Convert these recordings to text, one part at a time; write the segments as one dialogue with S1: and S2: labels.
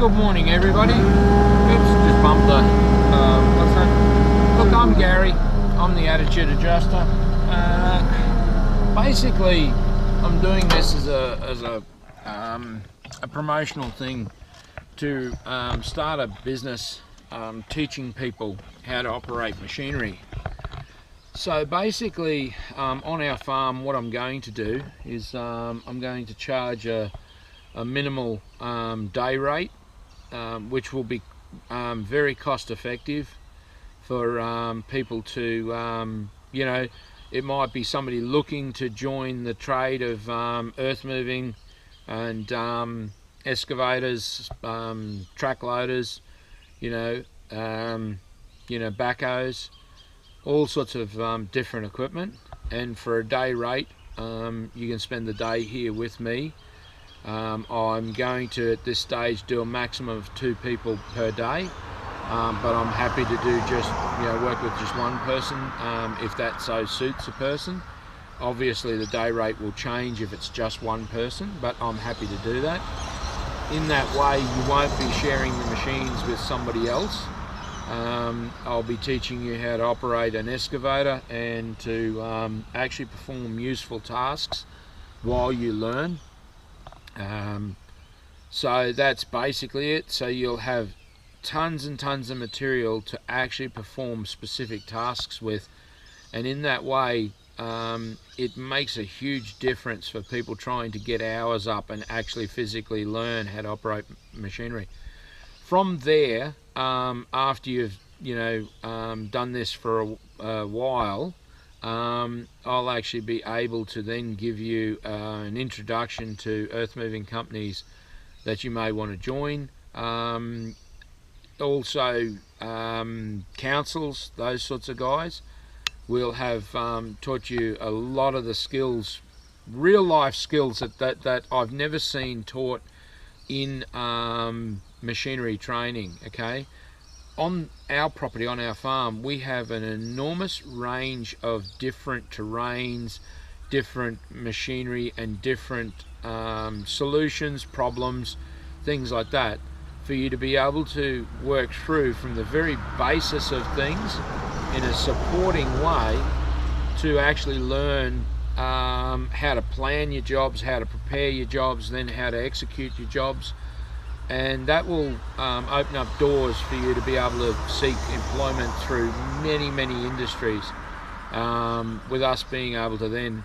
S1: Good morning, everybody. Oops, just bumped the, what's that? Look, I'm Gary. I'm the attitude adjuster. Basically, I'm doing this as a promotional thing to start a business teaching people how to operate machinery. So basically, on our farm, what I'm going to do is I'm going to charge a minimal day rate, which will be very cost effective for people to, you know, it might be somebody looking to join the trade of earth moving and excavators, track loaders, backhoes, all sorts of different equipment. And for a day rate, you can spend the day here with me. I'm going to, at this stage, do a maximum of 2 people per day, but I'm happy to do just, work with just one person if that so suits a person. Obviously the day rate will change if it's just one person, but I'm happy to do that. In that way, you won't be sharing the machines with somebody else. I'll be teaching you how to operate an excavator and to actually perform useful tasks while you learn. So that's basically it. So you'll have tons and tons of material to actually perform specific tasks with, and in that way it makes a huge difference for people trying to get hours up and actually physically learn how to operate machinery. From there, after you've done this for a while, I'll actually be able to then give you an introduction to earth moving companies that you may want to join. Also councils, those sorts of guys. We'll have taught you a lot of the skills, real life skills that I've never seen taught in machinery training. Okay, on our property, on our farm, we have an enormous range of different terrains, different machinery, and different solutions, problems, things like that, for you to be able to work through from the very basis of things in a supporting way to actually learn how to plan your jobs, how to prepare your jobs, then how to execute your jobs. And that will open up doors for you to be able to seek employment through many industries, with us being able to then,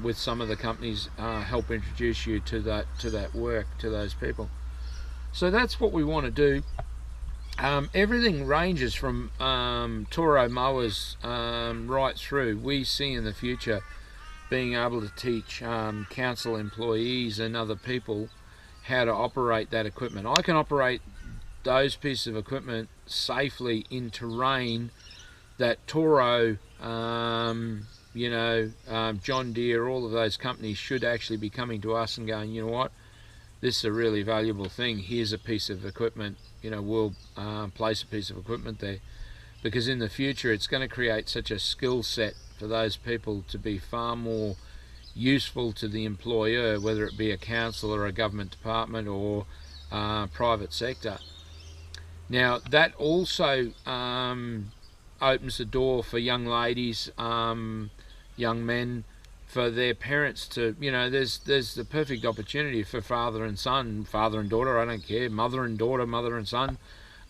S1: with some of the companies, help introduce you to that work, to those people. So that's what we want to do. Everything ranges from Toro mowers right through. We see in the future being able to teach council employees and other people how to operate that equipment. I can operate those pieces of equipment safely in terrain that Toro, John Deere, all of those companies should actually be coming to us and going, you know what, this is a really valuable thing. Here's a piece of equipment. We'll place a piece of equipment there, because in the future it's going to create such a skill set for those people to be far more useful to the employer, whether it be a council or a government department or private sector. Now that also opens the door for young ladies, young men, for their parents to, there's the perfect opportunity for father and son, father and daughter, I don't care, mother and daughter, mother and son,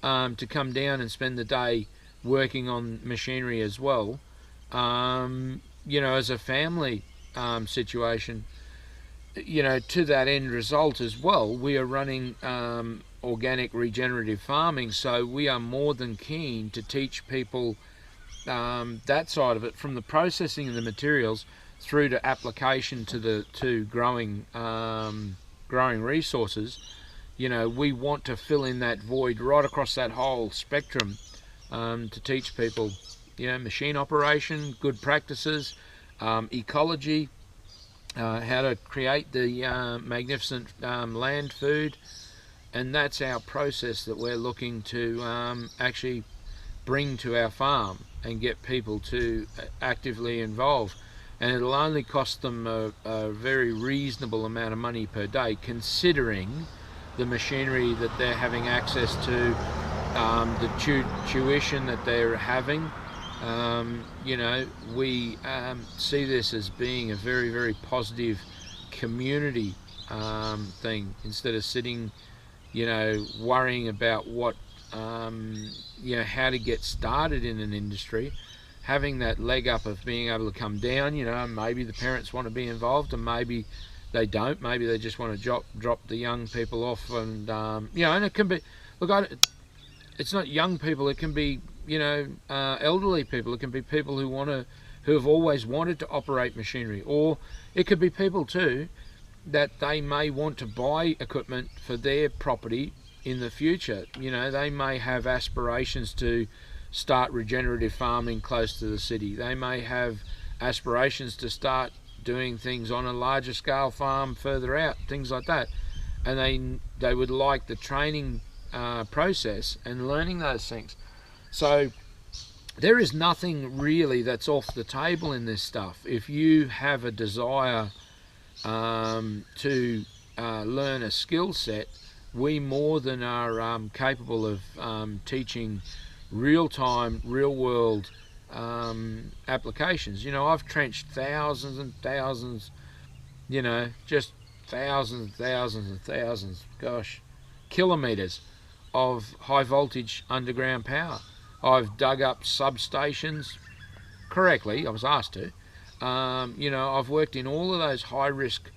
S1: to come down and spend the day working on machinery as well, as a family situation. To that end result as well, we are running organic regenerative farming, so we are more than keen to teach people that side of it, from the processing of the materials through to application to growing resources. We want to fill in that void right across that whole spectrum, to teach people machine operation, good practices, ecology, how to create the magnificent land food. And that's our process that we're looking to actually bring to our farm and get people to actively involve. And it'll only cost them a very reasonable amount of money per day, considering the machinery that they're having access to, the tuition that they're having. We see this as being a very, very positive community thing, instead of sitting, worrying about what, how to get started in an industry. Having that leg up of being able to come down, maybe the parents want to be involved and maybe they don't. Maybe they just want to drop the young people off, and and it can be, look, it's not young people. It can be, elderly people. It can be people who have always wanted to operate machinery, or it could be people too that they may want to buy equipment for their property in the future. They may have aspirations to start regenerative farming close to the city. They may have aspirations to start doing things on a larger scale farm further out, things like that, and they would like the training process and learning those things. So there is nothing really that's off the table in this stuff. If you have a desire to learn a skill set, we more than are capable of teaching real-time, real-world applications. I've trenched thousands and thousands, just thousands and thousands and thousands, kilometres of high voltage underground power. I've dug up substations correctly, I was asked to. I've worked in all of those high risk,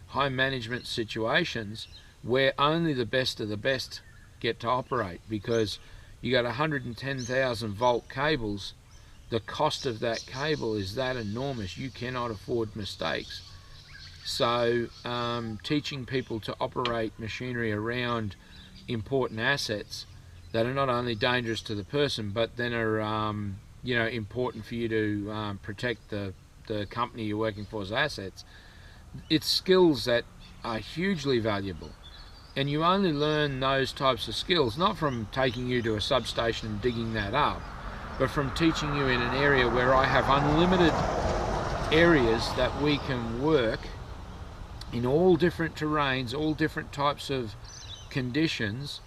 S1: high management situations where only the best of the best get to operate, because you got 110,000 volt cables. The cost of that cable is that enormous, you cannot afford mistakes. So teaching people to operate machinery around important assets that are not only dangerous to the person, but then are important for you to protect the company you're working for's assets. It's skills that are hugely valuable. And you only learn those types of skills, not from taking you to a substation and digging that up, but from teaching you in an area where I have unlimited areas that we can work in all different terrains, all different types of conditions,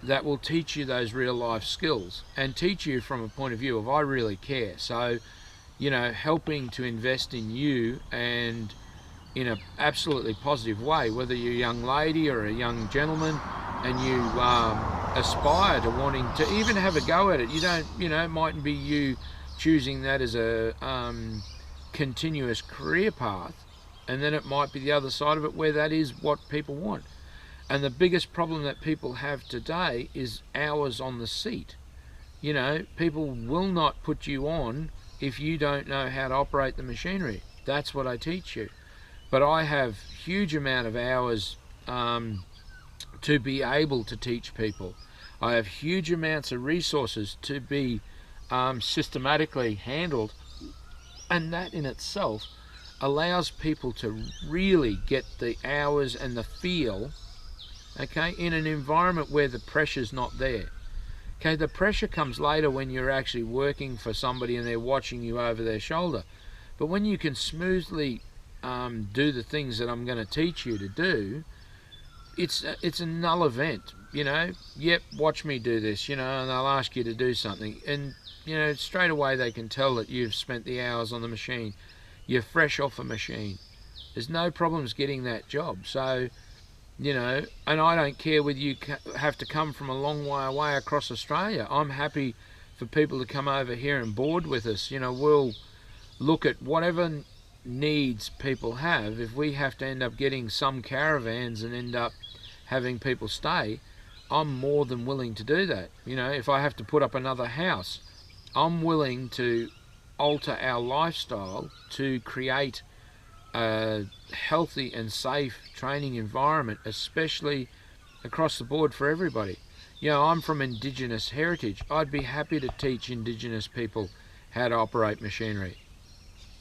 S1: that will teach you those real life skills and teach you from a point of view of I really care. So, helping to invest in you and in an absolutely positive way, whether you're a young lady or a young gentleman and you aspire to wanting to even have a go at it. You don't, it mightn't be you choosing that as a continuous career path, and then it might be the other side of it where that is what people want. And the biggest problem that people have today is hours on the seat. People will not put you on if you don't know how to operate the machinery. That's what I teach you. But I have huge amount of hours to be able to teach people. I have huge amounts of resources to be systematically handled, and that in itself allows people to really get the hours and the feel, okay, in an environment where the pressure's not there. Okay, the pressure comes later when you're actually working for somebody and they're watching you over their shoulder. But when you can smoothly do the things that I'm going to teach you to do, it's a null event. Yep, watch me do this, and they'll ask you to do something, and straight away they can tell that you've spent the hours on the machine. You're fresh off a machine. There's no problems getting that job. So and I don't care whether you have to come from a long way away across Australia. I'm happy for people to come over here and board with us. We'll look at whatever needs people have. If we have to end up getting some caravans and end up having people stay, I'm more than willing to do that. If I have to put up another house, I'm willing to alter our lifestyle to create a healthy and safe training environment, especially across the board for everybody. I'm from Indigenous heritage. I'd be happy to teach Indigenous people how to operate machinery,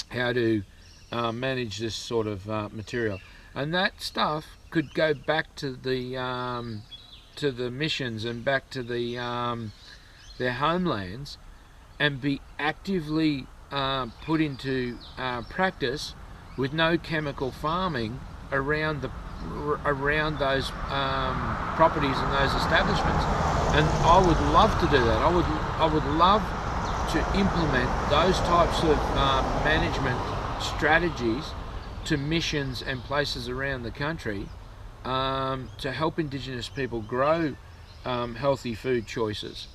S1: how to manage this sort of material, and that stuff could go back to the missions and back to their homelands and be actively put into practice with no chemical farming around around those properties and those establishments. And I would love to do that. I would love to implement those types of management strategies to missions and places around the country to help Indigenous people grow healthy food choices.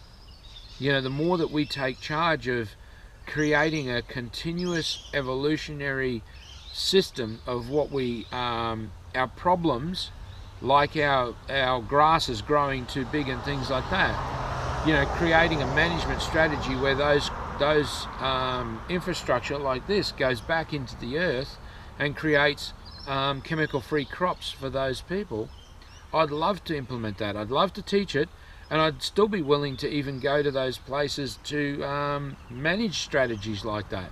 S1: You know, the more that we take charge of creating a continuous evolutionary system of what we our problems, like our grasses growing too big and things like that, you know, creating a management strategy where those infrastructure like this goes back into the earth and creates chemical-free crops for those people. I'd love to implement that. I'd love to teach it, and I'd still be willing to even go to those places to manage strategies like that.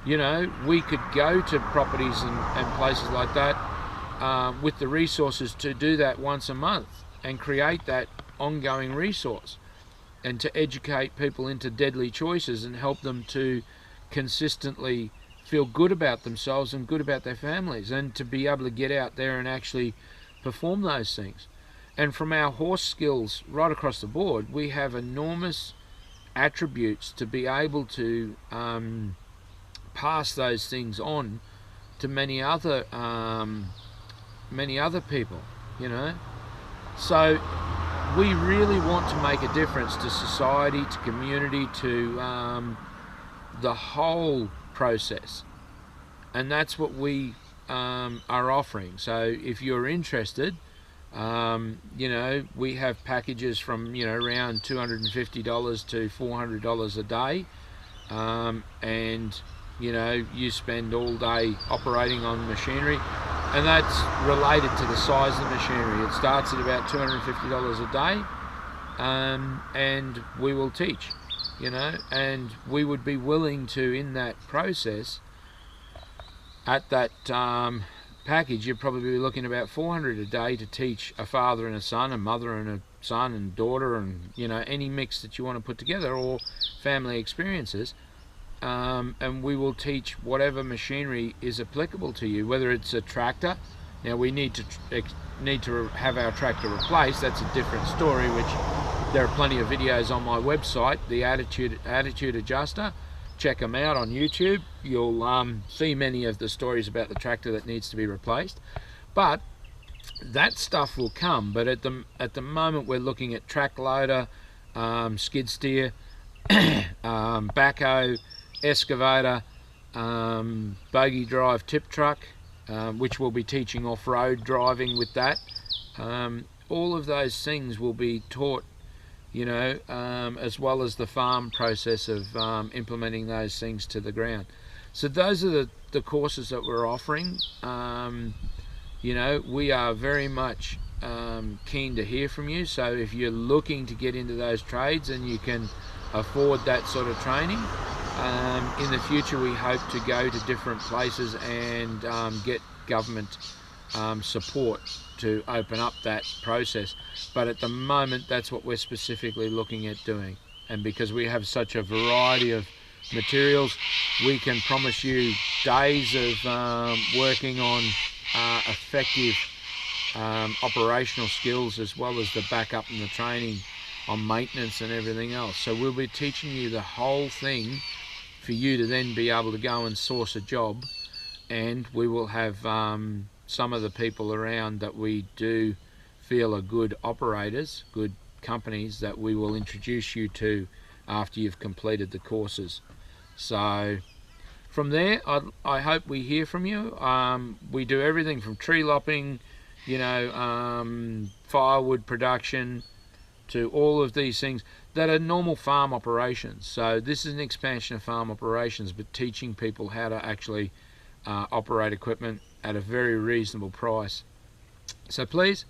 S1: You know, we could go to properties and places like that with the resources to do that once a month and create that ongoing resource, and to educate people into deadly choices and help them to consistently feel good about themselves and good about their families, and to be able to get out there and actually perform those things. And from our horse skills right across the board, we have enormous attributes to be able to pass those things on to many other people, you know. So we really want to make a difference to society, to community, to the whole process, and that's what we are offering. So if you're interested, you know, we have packages from, you know, around $250 to $400 a day, and you know, you spend all day operating on machinery, and that's related to the size of the machinery. It starts at about $250 a day, and we will teach, you know, and we would be willing to, in that process, at that package, you'd probably be looking at about $400 a day to teach a father and a son, a mother and a son and daughter, and, you know, any mix that you want to put together, or family experiences. And we will teach whatever machinery is applicable to you, whether it's a tractor. Now we need to have our tractor replaced. That's a different story, which there are plenty of videos on my website, the Attitude Adjuster. Check them out on YouTube. You'll see many of the stories about the tractor that needs to be replaced. But that stuff will come. But at the moment, we're looking at track loader, skid steer, backhoe, excavator, buggy drive tip truck, which we'll be teaching off-road driving with that. All of those things will be taught, you know, as well as the farm process of implementing those things to the ground. So those are the courses that we're offering. You know, we are very much keen to hear from you. So if you're looking to get into those trades and you can afford that sort of training, in the future we hope to go to different places and get government support to open up that process. But at the moment, that's what we're specifically looking at doing. And because we have such a variety of materials, we can promise you days of working on effective operational skills, as well as the backup and the training on maintenance and everything else. So we'll be teaching you the whole thing for you to then be able to go and source a job, and we will have some of the people around that we do feel are good operators, good companies, that we will introduce you to after you've completed the courses. So from there, I hope we hear from you. We do everything from tree lopping, you know, firewood production, to all of these things that are normal farm operations. So this is an expansion of farm operations, but teaching people how to actually operate equipment at a very reasonable price. So please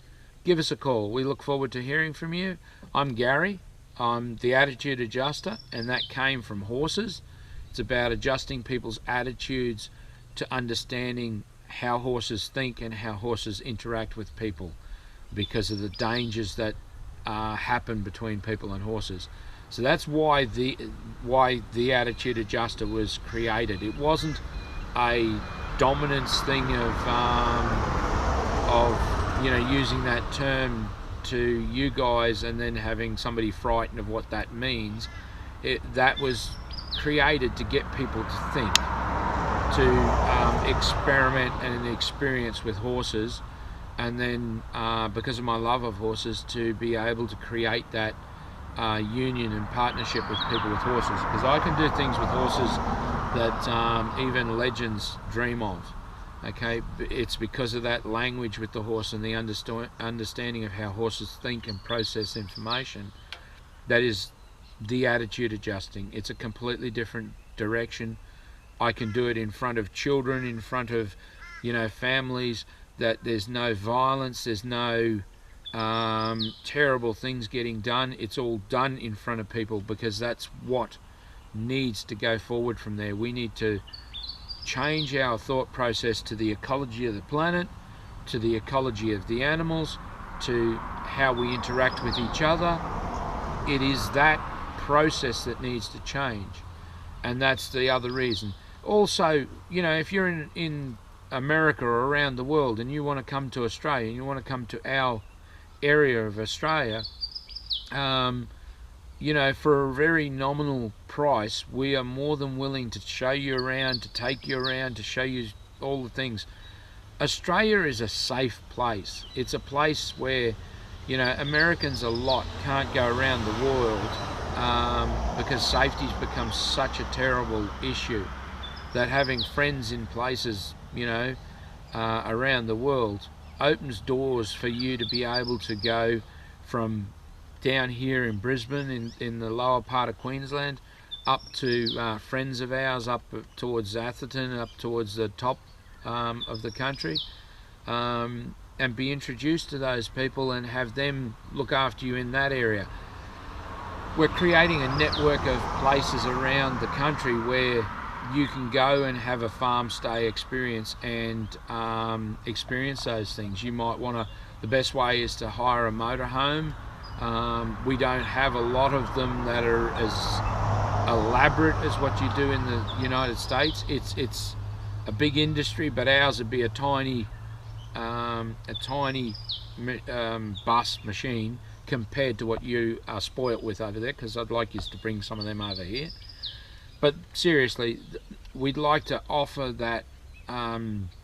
S1: give us a call. We look forward to hearing from you. I'm Gary. I'm the Attitude Adjuster, and that came from horses. It's about adjusting people's attitudes to understanding how horses think and how horses interact with people, because of the dangers that happen between people and horses. So that's why the Attitude Adjuster was created. It wasn't a dominance thing of of, you know, using that term to you guys and then having somebody frightened of what that means. That was created to get people to think, to experiment and experience with horses, and then because of my love of horses, to be able to create that union and partnership with people with horses, because I can do things with horses that even legends dream of. Okay, it's because of that language with the horse and the understanding of how horses think and process information. That is the attitude adjusting. It's a completely different direction. I can do it in front of children, in front of, you know, families, that there's no violence, there's no terrible things getting done. It's all done in front of people, because that's what needs to go forward from there. We need to change our thought process to the ecology of the planet, to the ecology of the animals, to how we interact with each other. It is that process that needs to change, and that's the other reason. Also, you know, if you're in America or around the world and you want to come to Australia and you want to come to our area of Australia, you know, for a very nominal price, we are more than willing to show you around, to take you around, to show you all the things. Australia is a safe place. It's a place where, you know, Americans a lot can't go around the world because safety's become such a terrible issue, that having friends in places, you know, around the world opens doors for you to be able to go from down here in Brisbane, in the lower part of Queensland, up to friends of ours up towards Atherton, up towards the top of the country, and be introduced to those people and have them look after you in that area. We're creating a network of places around the country where you can go and have a farm stay experience and experience those things. You might want to, the best way is to hire a motorhome. We don't have a lot of them that are as elaborate as what you do in the United States. It's a big industry, but ours would be a tiny bus machine compared to what you are spoilt with over there, because I'd like you to bring some of them over here. But seriously, we'd like to offer that,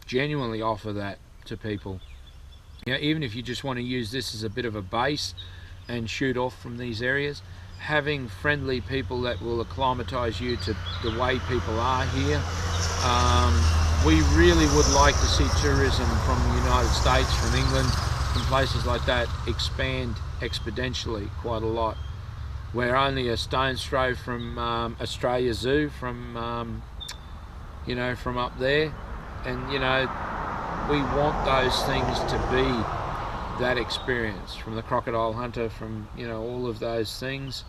S1: genuinely offer that to people. You know, even if you just want to use this as a bit of a base and shoot off from these areas, having friendly people that will acclimatise you to the way people are here. We really would like to see tourism from the United States, from England, from places like that expand exponentially quite a lot. We're only a stone's throw from Australia Zoo, from you know, from up there, and you know, we want those things to be that experience, from the crocodile hunter, from, you know, all of those things.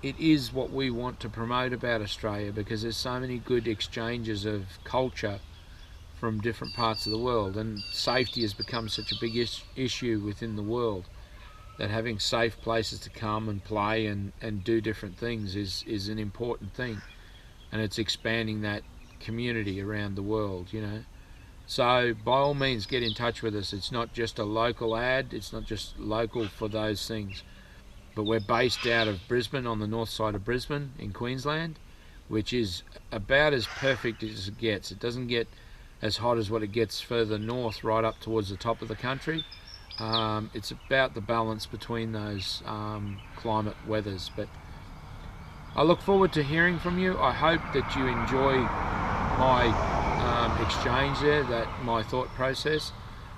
S1: It is what we want to promote about Australia, because there's so many good exchanges of culture from different parts of the world, and safety has become such a big issue within the world, that having safe places to come and play and do different things is an important thing, and it's expanding that community around the world, you know. So by all means, get in touch with us. It's not just a local ad, it's not just local for those things, but we're based out of Brisbane, on the north side of Brisbane in Queensland, which is about as perfect as it gets. It doesn't get as hot as what it gets further north, right up towards the top of the country. It's about the balance between those climate weathers. But I look forward to hearing from you. I hope that you enjoy my exchange there, that my thought process.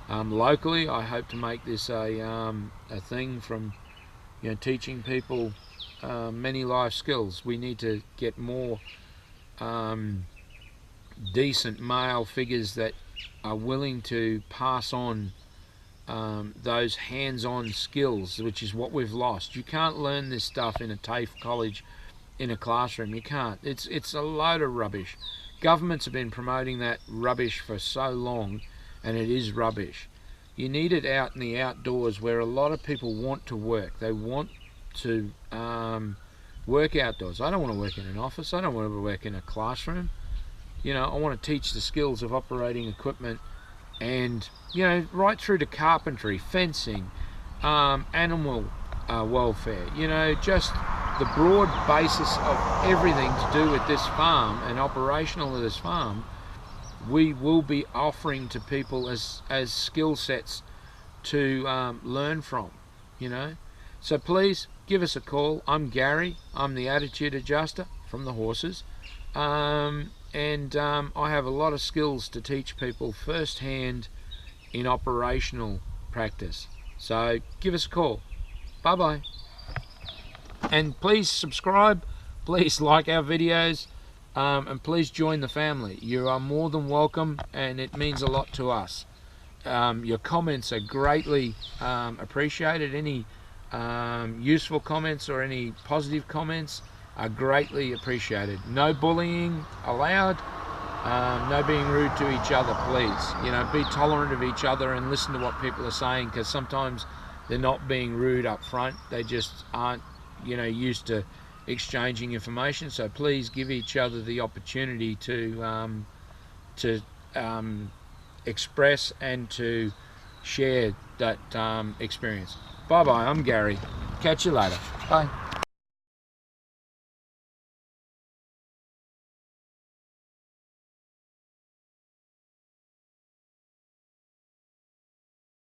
S1: Locally, I hope to make this a thing from, you know, teaching people many life skills. We need to get more decent male figures that are willing to pass on those hands-on skills, which is what we've lost. You can't learn this stuff in a TAFE college, in a classroom. You can't. It's a load of rubbish. Governments have been promoting that rubbish for so long, and it is rubbish. You need it out in the outdoors, where a lot of people want to work. They want to work outdoors. I don't want to work in an office. I don't want to work in a classroom. You know, I want to teach the skills of operating equipment and you know, right through to carpentry, fencing, animal welfare, you know, just the broad basis of everything to do with this farm and operational of this farm, we will be offering to people as skill sets to learn from, you know. So please give us a call. I'm Gary. I'm the attitude adjuster from the horses, and I have a lot of skills to teach people firsthand in operational practice. So give us a call. Bye bye. And please subscribe, please like our videos, and please join the family. You are more than welcome, and it means a lot to us. Your comments are greatly appreciated. Any useful comments or any positive comments are greatly appreciated. No bullying allowed. No being rude to each other, please. You know, be tolerant of each other and listen to what people are saying, because sometimes they're not being rude up front. They just aren't, you know, used to exchanging information. So please give each other the opportunity to express and to share that experience. Bye bye. I'm Gary. Catch you later. Bye.